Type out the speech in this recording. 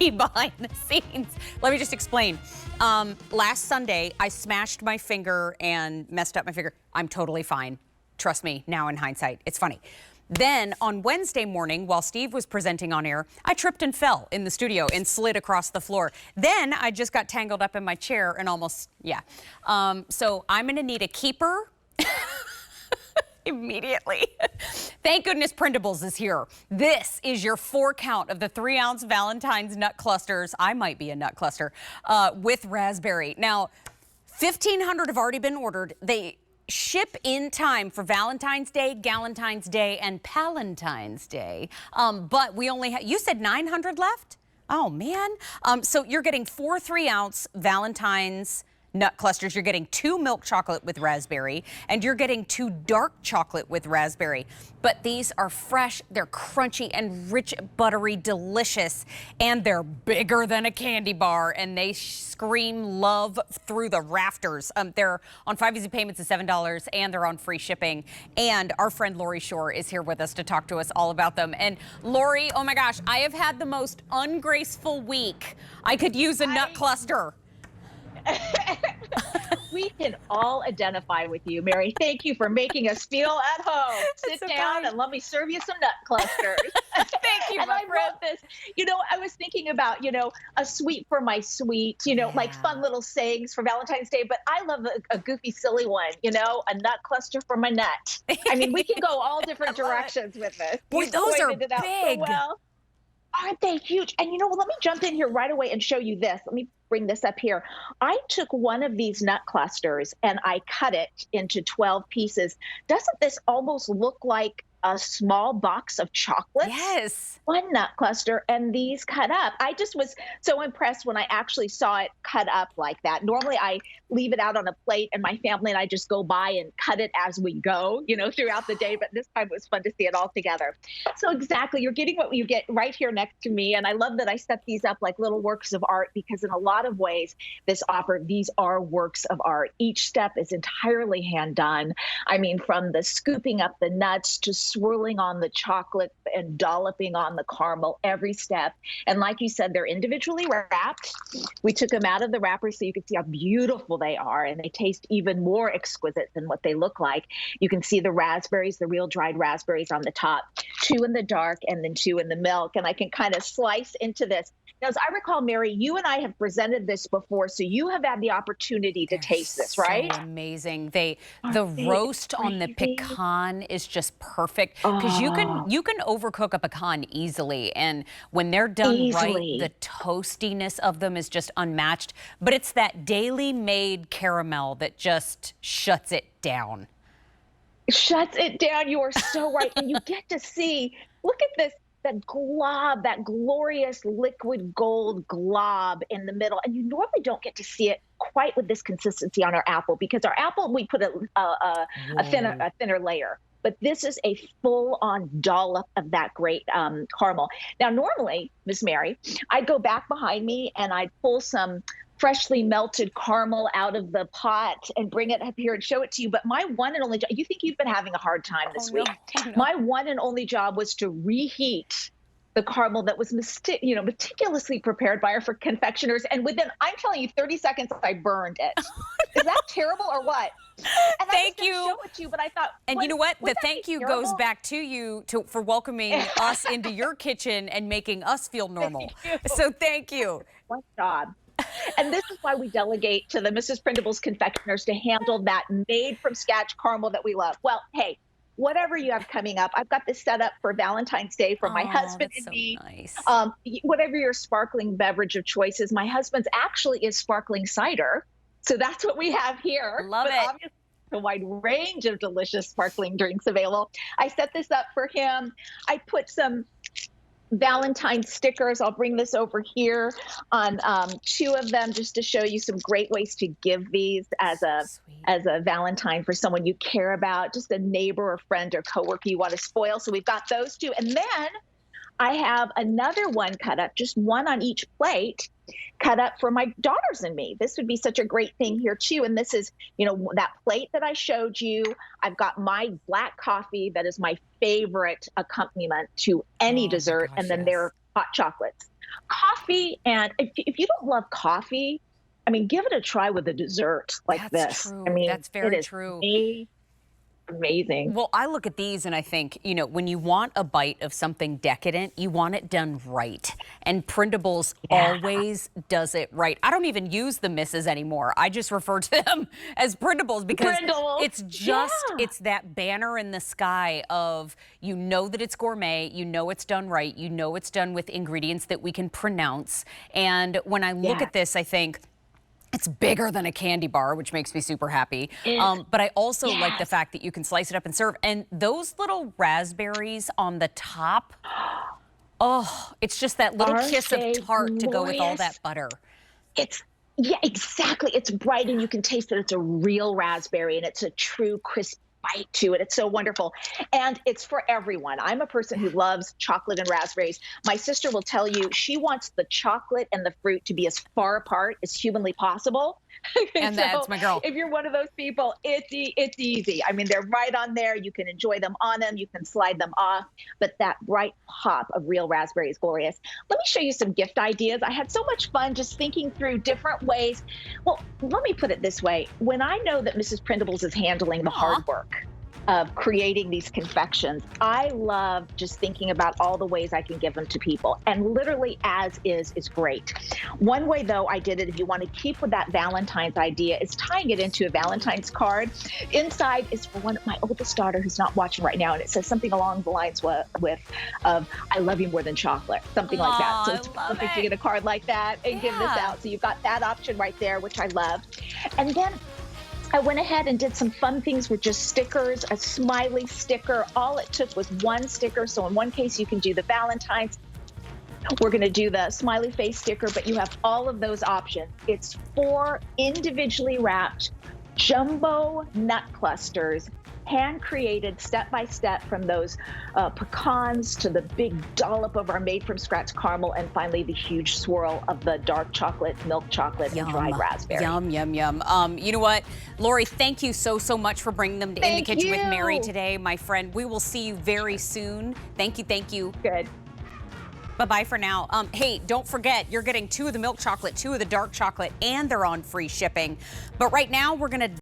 me behind the scenes. Let me just explain. Last Sunday, I smashed my finger and messed up my finger. I'm totally fine. Trust me, now in hindsight, it's funny. Then on Wednesday morning, while Steve was presenting on air, I tripped and fell in the studio and slid across the floor. Then I just got tangled up in my chair and almost, so I'm gonna need a keeper immediately. Thank goodness Prindables is here. This is your 4 count of the 3oz Valentines Nutclusters. I might be a nut cluster with raspberry. Now, 1,500 have already been ordered. They ship in time for Valentine's Day, Galentine's Day, and Palentine's Day. But we only have, you said 900 left? Oh man. So you're getting 4 3-ounce Valentine's nut clusters. You're getting 2 milk chocolate with raspberry, and you're getting 2 dark chocolate with raspberry. But these are fresh, they're crunchy and rich, buttery, delicious, and they're bigger than a candy bar, and they scream love through the rafters. They're on 5 easy payments of $7, and they're on free shipping. And our friend Lori Shore is here with us to talk to us all about them. And Lori, oh my gosh, I have had the most ungraceful week. I could use a nut cluster. We can all identify with you, Mary. Thank you for making us feel at home. Sit down and let me serve you some nut clusters. Thank you, and I friend. love this. You know, I was thinking about, a sweet for my sweet, like fun little sayings for Valentine's Day, but I love a goofy, silly one, a nut cluster for my nut. I mean, we can go all different directions with this. Boy, those are big. So well. Aren't they huge? And let me jump in here right away and show you this. Let me bring this up here. I took one of these nut clusters and I cut it into 12 pieces. Doesn't this almost look like a small box of chocolates? Yes. One nut cluster and these cut up. I just was so impressed when I actually saw it cut up like that. Normally I leave it out on a plate and my family and I just go by and cut it as we go, throughout the day. But this time it was fun to see it all together. So exactly, you're getting what you get right here next to me. And I love that I set these up like little works of art, because in a lot of ways, these are works of art. Each step is entirely hand done. I mean, from the scooping up the nuts to swirling on the chocolate and dolloping on the caramel, every step. And like you said, they're individually wrapped. We took them out of the wrapper so you can see how beautiful they are, and they taste even more exquisite than what they look like. You can see the raspberries, the real dried raspberries on the top, 2 in the dark and then 2 in the milk. And I can kind of slice into this. Now, as I recall, Mary, you and I have presented this before, so you have had the opportunity to taste this, right? So amazing. The roast on the pecan is just perfect, because you can overcook a pecan easily, and when they're done right, the toastiness of them is just unmatched. But it's that daily made caramel that just shuts it down. Shuts it down. You are so right. And you get to see, look at this. That glob, that glorious liquid gold glob in the middle. And you normally don't get to see it quite with this consistency on our apple, because our apple, we put a thinner layer. But this is a full-on dollop of that great caramel. Now, normally, Miss Mary, I'd go back behind me and I'd pull some freshly melted caramel out of the pot and bring it up here and show it to you. But my one and only job, you think you've been having a hard time this week. No. My one and only job was to reheat the caramel that was meticulously prepared by our confectioners. And within, I'm telling you, 30 seconds, I burned it. Is that terrible or what? And thank you. Show it to you, but I thought, and you know what? The thank you goes back to you for welcoming us into your kitchen and making us feel normal. So thank you. One job. And this is why we delegate to the Mrs. Prindables confectioners to handle that made from scratch caramel that we love. Well, hey, whatever you have coming up, I've got this set up for Valentine's Day for my husband and me. Nice. Whatever your sparkling beverage of choice is, my husband's actually is sparkling cider. So that's what we have here. Love it. Obviously, a wide range of delicious sparkling drinks available. I set this up for him. I put some Valentine stickers. I'll bring this over here on 2 of them just to show you some great ways to give these as a Valentine for someone you care about, just a neighbor or friend or coworker you want to spoil. So we've got those 2. And then I have another one cut up, just one on each plate, cut up for my daughters and me. This would be such a great thing here too. And this is, that plate that I showed you. I've got my black coffee that is my favorite accompaniment to any dessert. Gosh, and then their hot chocolates. Coffee, and if you don't love coffee, I mean, give it a try with a dessert like That's this. I true. mean, That's it very is true. amazing. Well, I look at these and I think, when you want a bite of something decadent, you want it done right. And Prindables Yeah. always does it right. I don't even use the misses anymore. I just refer to them as Prindables because Brindle. Yeah. it's that banner in the sky of, that it's gourmet, it's done right, it's done with ingredients that we can pronounce. And when I look Yeah. at this, I think, it's bigger than a candy bar, which makes me super happy. Is. But I also like the Yes. fact that you can slice it up and serve. And those little raspberries on the top, oh, it's just that little Aren't kiss of they tart to go with all that glorious? butter. It's Yeah, exactly. It's bright and you can taste that it's a real raspberry and it's a true crisp bite to it. It's so wonderful. And it's for everyone. I'm a person who loves chocolate and raspberries. My sister will tell you she wants the chocolate and the fruit to be as far apart as humanly possible. And So that's my girl. if you're one of those people, it's easy. I mean, they're right on there. You can enjoy them on them. You can slide them off. But that bright pop of real raspberry is glorious. Let me show you some gift ideas. I had so much fun just thinking through different ways. Well, let me put it this way. When I know that Mrs. Prindables is handling the hard work of creating these confections, I love just thinking about all the ways I can give them to people. And literally as is great. One way, though, I did it, if you want to keep with that Valentine's idea, is tying it into a Valentine's card. Inside is for my oldest daughter who's not watching right now, and it says something along the lines of I love you more than chocolate, something like that. So it's perfect to get a card like that and give this out. So you've got that option right there, which I love. And then I went ahead and did some fun things with just stickers, a smiley sticker. All it took was one sticker. So in one case, you can do the Valentine's. We're going to do the smiley face sticker, but you have all of those options. It's 4 individually wrapped jumbo nut clusters, hand created step by step, from those pecans to the big dollop of our made from scratch caramel, and finally the huge swirl of the dark chocolate, milk chocolate, and dried raspberry. Yum, yum, yum. You know what, Lori, thank you so much for bringing them in the kitchen with Mary today, my friend. We will see you very soon. Thank you, thank you. Good. Bye-bye for now. Hey, don't forget, you're getting 2 of the milk chocolate, 2 of the dark chocolate, and they're on free shipping. But right now, we're going to